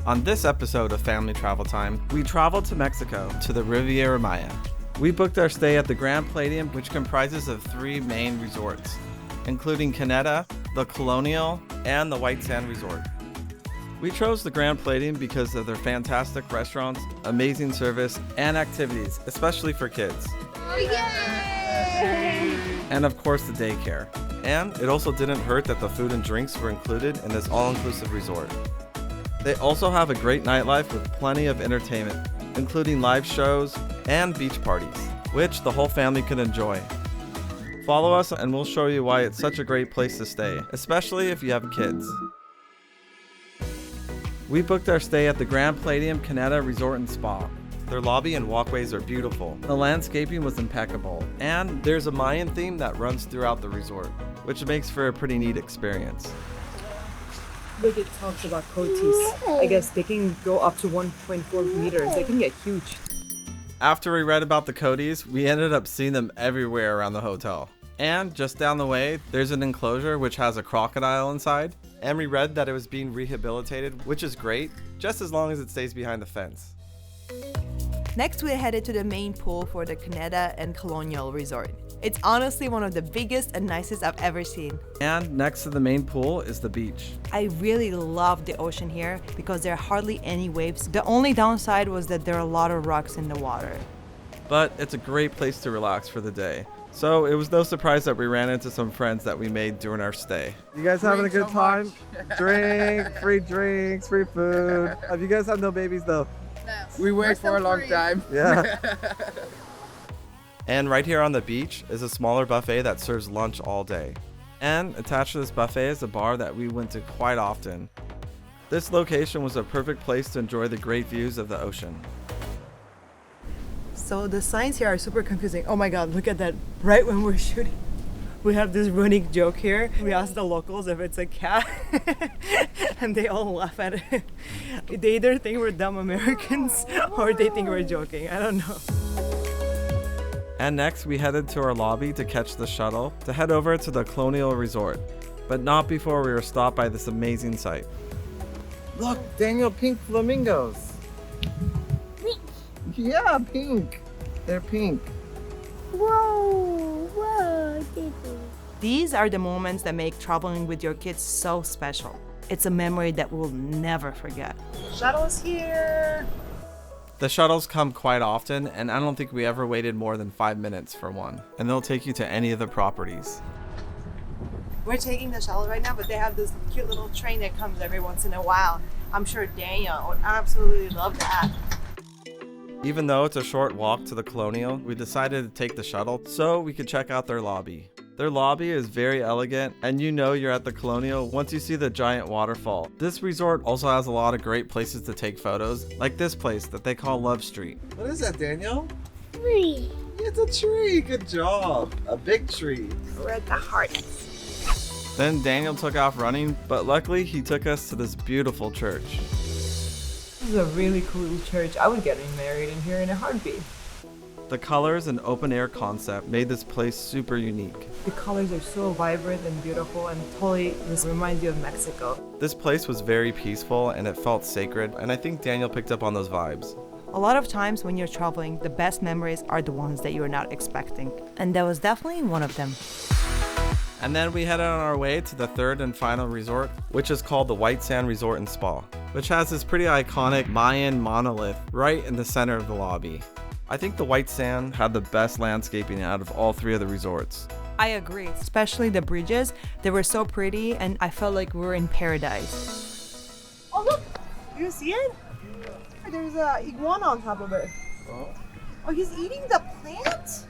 On this episode of Family Travel Time, we traveled to Mexico to the Riviera Maya. We booked our stay at the Grand Palladium, which comprises of 3 main resorts, including Caneta, the Colonial, and the White Sand Resort. We chose the Grand Palladium because of their fantastic restaurants, amazing service, and activities, especially for kids. Oh, yay! And of course the daycare. And it also didn't hurt that the food and drinks were included in this all-inclusive resort. They also have a great nightlife with plenty of entertainment, including live shows and beach parties, which the whole family could enjoy. Follow us and we'll show you why it's such a great place to stay, especially if you have kids. We booked our stay at the Grand Palladium Caneta Resort and Spa. Their lobby and walkways are beautiful. The landscaping was impeccable, and there's a Mayan theme that runs throughout the resort, which makes for a pretty neat experience. Look, it talks about coatis. I guess they can go up to 1.4 meters. They can get huge. After we read about the coatis, we ended up seeing them everywhere around the hotel. And just down the way, there's an enclosure which has a crocodile inside. And we read that it was being rehabilitated, which is great, just as long as it stays behind the fence. Next, we headed to the main pool for the Caneta and Colonial Resort. It's honestly one of the biggest and nicest I've ever seen. And next to the main pool is the beach. I really love the ocean here because there are hardly any waves. The only downside was that there are a lot of rocks in the water. But it's a great place to relax for the day. So it was no surprise that we ran into some friends that we made during our stay. You guys having a good time? Free drinks, free food. Have you guys had no babies though? No. We wait for a long time. Yeah. And right here on the beach is a smaller buffet that serves lunch all day. And attached to this buffet is a bar that we went to quite often. This location was a perfect place to enjoy the great views of the ocean. So the signs here are super confusing. Oh my god, look at that. Right when we're shooting, we have this running joke here. We asked the locals if it's a cat and they all laugh at it. They either think we're dumb Americans or they think we're joking. I don't know. And next we headed to our lobby to catch the shuttle to head over to the Colonial Resort, but not before we were stopped by this amazing sight. Look, Daniel, pink flamingos. Yeah, pink. They're pink. Whoa, These are the moments that make traveling with your kids so special. It's a memory that we'll never forget. Shuttle's here. The shuttles come quite often, and I don't think we ever waited more than 5 minutes for one. And they'll take you to any of the properties. We're taking the shuttle right now, but they have this cute little train that comes every once in a while. I'm sure Daniel would absolutely love that. Even though it's a short walk to the Colonial, we decided to take the shuttle so we could check out their lobby. Their lobby is very elegant, and you know you're at the Colonial once you see the giant waterfall. This resort also has a lot of great places to take photos, like this place that they call Love Street. What is that, Daniel? Tree. It's a tree. Good job. A big tree. We're at the heart. Then Daniel took off running, but luckily he took us to this beautiful church. This is a really cool church. I would get married in here in a heartbeat. The colors and open air concept made this place super unique. The colors are so vibrant and beautiful, and totally this reminds you of Mexico. This place was very peaceful and it felt sacred, and I think Daniel picked up on those vibes. A lot of times when you're traveling, the best memories are the ones that you're not expecting. And that was definitely one of them. And then we headed on our way to the third and final resort, which is called the White Sand Resort and Spa, which has this pretty iconic Mayan monolith right in the center of the lobby. I think the White Sand had the best landscaping out of all 3 of the resorts. I agree, especially the bridges. They were so pretty and I felt like we were in paradise. Oh look! You see it? There's a iguana on top of it. Oh, he's eating the plant?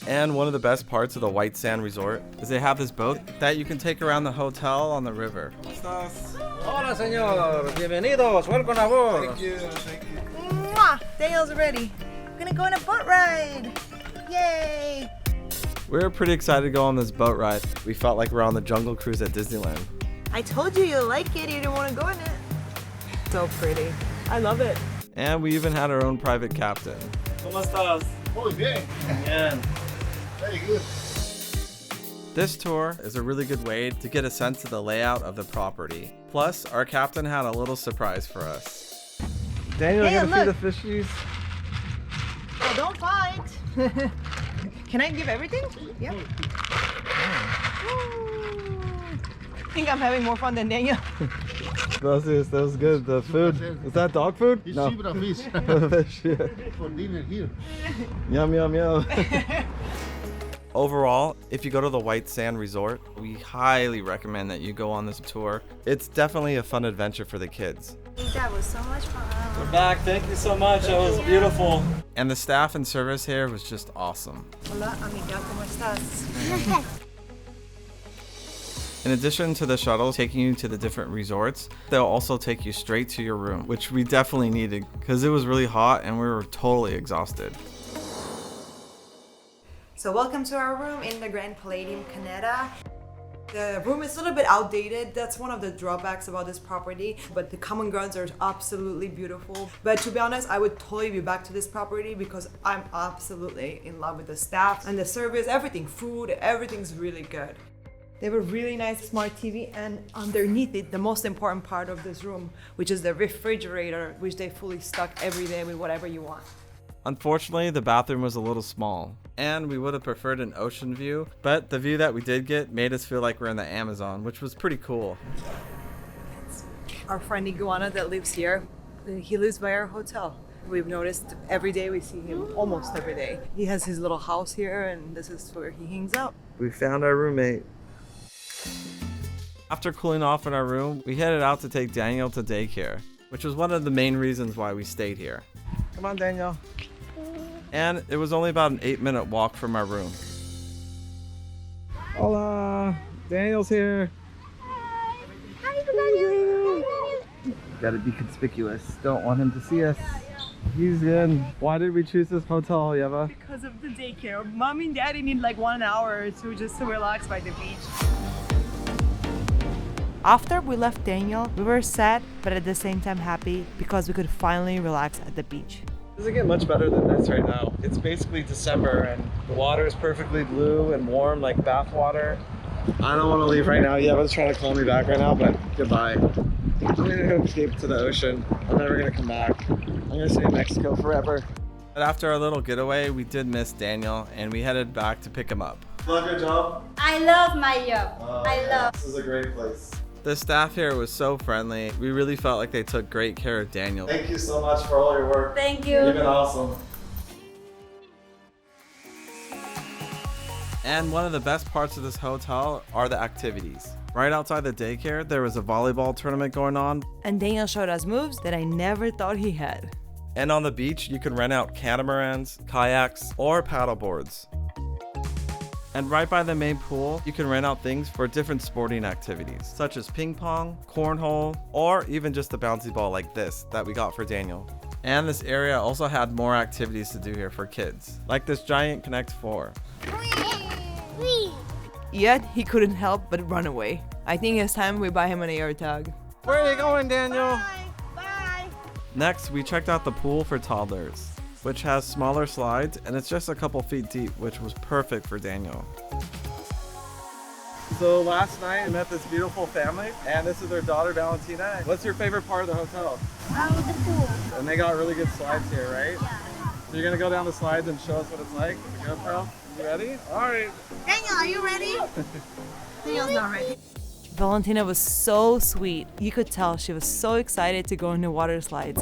And one of the best parts of the White Sand Resort is they have this boat that you can take around the hotel on the river. Hola, señor. Bienvenidos. Welcome aboard. Thank you. Mwah! Daniel's ready. We're gonna go on a boat ride. Yay! We were pretty excited to go on this boat ride. We felt like we're on the Jungle Cruise at Disneyland. I told you you'll like it. You didn't want to go in it. So pretty. I love it. And we even had our own private captain. ¿Cómo estás? Muy bien. Bien. Very good. This tour is a really good way to get a sense of the layout of the property. Plus, our captain had a little surprise for us. Daniel, Hey, you gonna look. feed the fishies? Oh, don't fight. Can I give everything? Yeah. I think I'm having more fun than Daniel. Gracias, that was good. The food. Is that dog food? It's No. cheaper fish Fish, yeah. for dinner here. Yum, yum, yum. Overall, if you go to the White Sand Resort, we highly recommend that you go on this tour. It's definitely a fun adventure for the kids. That was so much fun. We're back. Thank you so much. That was beautiful. And the staff and service here was just awesome. Hola, amiga, ¿cómo estás? In addition to the shuttle taking you to the different resorts, they'll also take you straight to your room, which we definitely needed because it was really hot and we were totally exhausted. So welcome to our room in the Grand Palladium Canada. The room is a little bit outdated. That's one of the drawbacks about this property, but the common grounds are absolutely beautiful. But to be honest, I would totally be back to this property because I'm absolutely in love with the staff and the service, everything, food, everything's really good. They have a really nice smart TV, and underneath it, the most important part of this room, which is the refrigerator, which they fully stock every day with whatever you want. Unfortunately, the bathroom was a little small, and we would have preferred an ocean view, but the view that we did get made us feel like we're in the Amazon, which was pretty cool. Our friend Iguana that lives here, he lives by our hotel. We've noticed every day we see him, almost every day. He has his little house here, and this is where he hangs out. We found our roommate. After cooling off in our room, we headed out to take Daniel to daycare, which was one of the main reasons why we stayed here. Come on, Daniel. And it was only about an 8-minute walk from our room. Hola, Daniel's here. Gotta be conspicuous. Don't want him to see us. He's in. Why did we choose this hotel, Yeva? Because of the daycare. Mom and daddy need like 1 hour to relax by the beach. After we left Daniel, we were sad, but at the same time happy because we could finally relax at the beach. It doesn't get much better than this right now. It's basically December and the water is perfectly blue and warm like bath water. I don't want to leave right now. Yeva's trying to call me back right now, but goodbye. I'm gonna go escape to the ocean. I'm never gonna come back. I'm gonna stay in Mexico forever. But after our little getaway, we did miss Daniel and we headed back to pick him up. Love your job? I love my job. I love. This is a great place. The staff here was so friendly. We really felt like they took great care of Daniel. Thank you so much for all your work. Thank you. You've been awesome. And one of the best parts of this hotel are the activities. Right outside the daycare, there was a volleyball tournament going on. And Daniel showed us moves that I never thought he had. And on the beach, you can rent out catamarans, kayaks, or paddle boards. And right by the main pool, you can rent out things for different sporting activities, such as ping pong, cornhole, or even just a bouncy ball like this that we got for Daniel. And this area also had more activities to do here for kids, like this giant Connect 4. Yet, he couldn't help but run away. I think it's time we buy him an air tag. Where are you going, Daniel? Bye. Next, we checked out the pool for toddlers, which has smaller slides and it's just a couple feet deep, which was perfect for Daniel. So last night I met this beautiful family and this is their daughter Valentina. What's your favorite part of the hotel? The pool. And they got really good slides here, right? Yeah. So you're gonna go down the slides and show us what it's like with the GoPro? You ready? All right. Daniel, are you ready? Daniel's not ready. Valentina was so sweet. You could tell she was so excited to go on the water slides.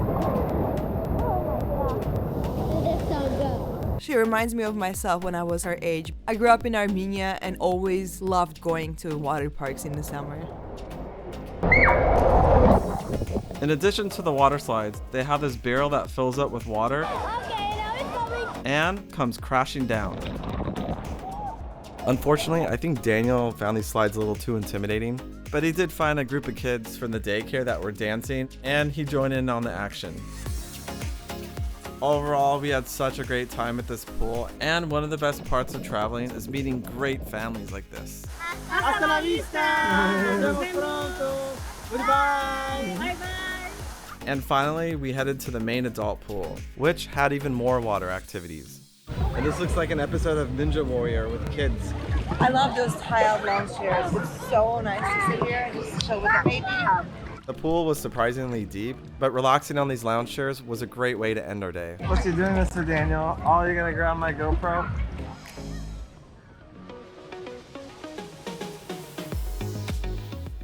She reminds me of myself when I was her age. I grew up in Armenia and always loved going to water parks in the summer. In addition to the water slides, they have this barrel that fills up with water and comes crashing down. Unfortunately, I think Daniel found these slides a little too intimidating, but he did find a group of kids from the daycare that were dancing and he joined in on the action. Overall, we had such a great time at this pool, and one of the best parts of traveling is meeting great families like this. Hasta la vista. Nos vemos pronto. Goodbye. Bye bye. And finally, we headed to the main adult pool, which had even more water activities. And this looks like an episode of Ninja Warrior with kids. I love those tiled lounge chairs. It's so nice to sit here and just chill with the baby. The pool was surprisingly deep, but relaxing on these lounge chairs was a great way to end our day. What you doing, Mr. Daniel? Oh, you're gonna grab my GoPro?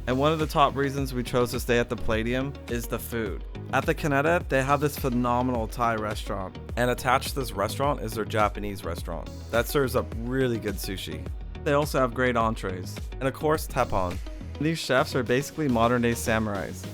And one of the top reasons we chose to stay at the Palladium is the food. At the Kaneda, they have this phenomenal Thai restaurant, and attached to this restaurant is their Japanese restaurant that serves up really good sushi. They also have great entrees, and of course teppan. These chefs are basically modern day samurais.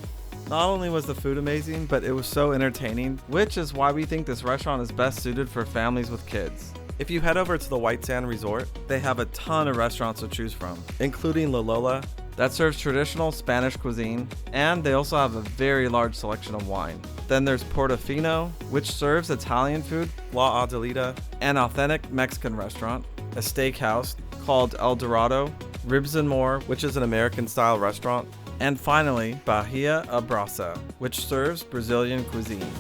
Not only was the food amazing, but it was so entertaining, which is why we think this restaurant is best suited for families with kids. If you head over to the White Sand Resort, they have a ton of restaurants to choose from, including La Lola, that serves traditional Spanish cuisine, and they also have a very large selection of wine. Then there's Portofino, which serves Italian food, La Adelita, an authentic Mexican restaurant, a steakhouse called El Dorado, Ribs and More, which is an American-style restaurant, and finally, Bahia Abraça, which serves Brazilian cuisine.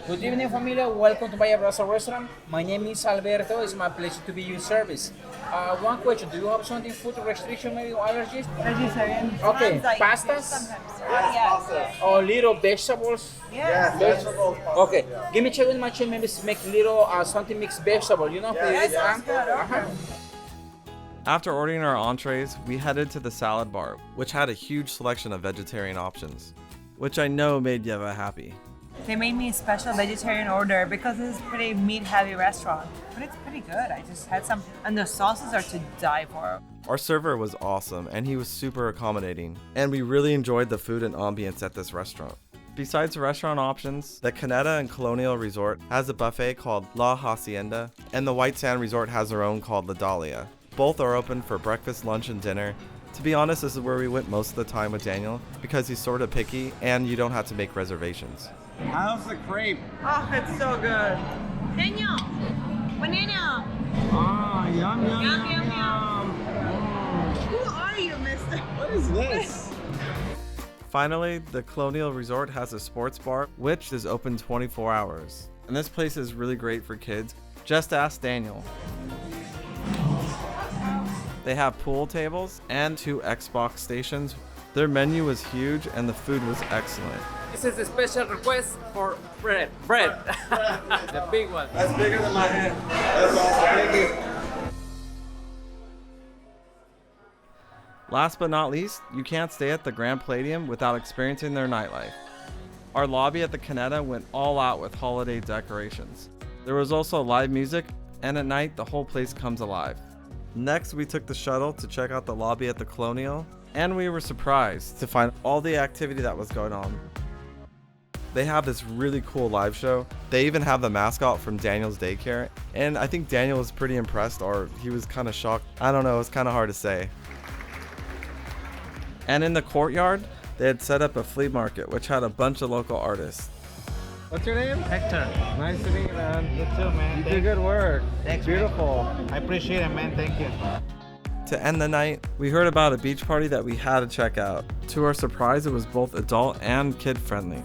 Good evening, familia. Welcome to Bahia Abraça restaurant. My name is Alberto. It's my pleasure to be your service. One question: do you have something food restriction, maybe allergies? Vegetarian. Okay, pastas. Yes. Or little vegetables. Yes. Vegetables. Okay, give me check with my chain. Maybe make little something mixed vegetable. You know, That sounds good. Okay. After ordering our entrees, we headed to the salad bar, which had a huge selection of vegetarian options, which I know made Yeva happy. They made me a special vegetarian order because it's a pretty meat-heavy restaurant. But it's pretty good. I just had some, and the sauces are to die for. Our server was awesome, and he was super accommodating, and we really enjoyed the food and ambience at this restaurant. Besides the restaurant options, the Kaneda and Colonial Resort has a buffet called La Hacienda, and the White Sand Resort has their own called La Dahlia. Both are open for breakfast, lunch, and dinner. To be honest, this is where we went most of the time with Daniel because he's sort of picky and you don't have to make reservations. How's the crepe? Oh, it's so good. Daniel, banana. Oh, yum, yum, Yum, yum, yum. Who are you, mister? What is this? Finally, the Colonial Resort has a sports bar, which is open 24 hours. And this place is really great for kids. Just ask Daniel. They have pool tables and 2 Xbox stations. Their menu was huge and the food was excellent. This is a special request for bread. The big one. That's bigger than my hand. That's awesome. Thank you. Last but not least, you can't stay at the Grand Palladium without experiencing their nightlife. Our lobby at the Kaneda went all out with holiday decorations. There was also live music, and at night the whole place comes alive. Next, we took the shuttle to check out the lobby at the Colonial, and we were surprised to find all the activity that was going on. They have this really cool live show. They even have the mascot from Daniel's daycare, and I think Daniel was pretty impressed, or he was kind of shocked. I don't know, it's kind of hard to say. And in the courtyard, they had set up a flea market, which had a bunch of local artists. What's your name? Hector. Nice to meet you, man. You too, man. You do good work. Thanks, Beautiful. man. I appreciate it, man. Thank you. To end the night, we heard about a beach party that we had to check out. To our surprise, it was both adult and kid friendly.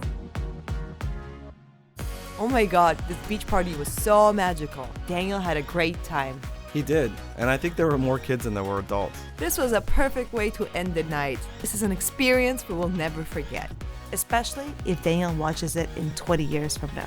Oh my god, this beach party was so magical. Daniel had a great time. He did, and I think there were more kids than there were adults. This was a perfect way to end the night. This is an experience we will never forget, especially if Daniel watches it in 20 years from now.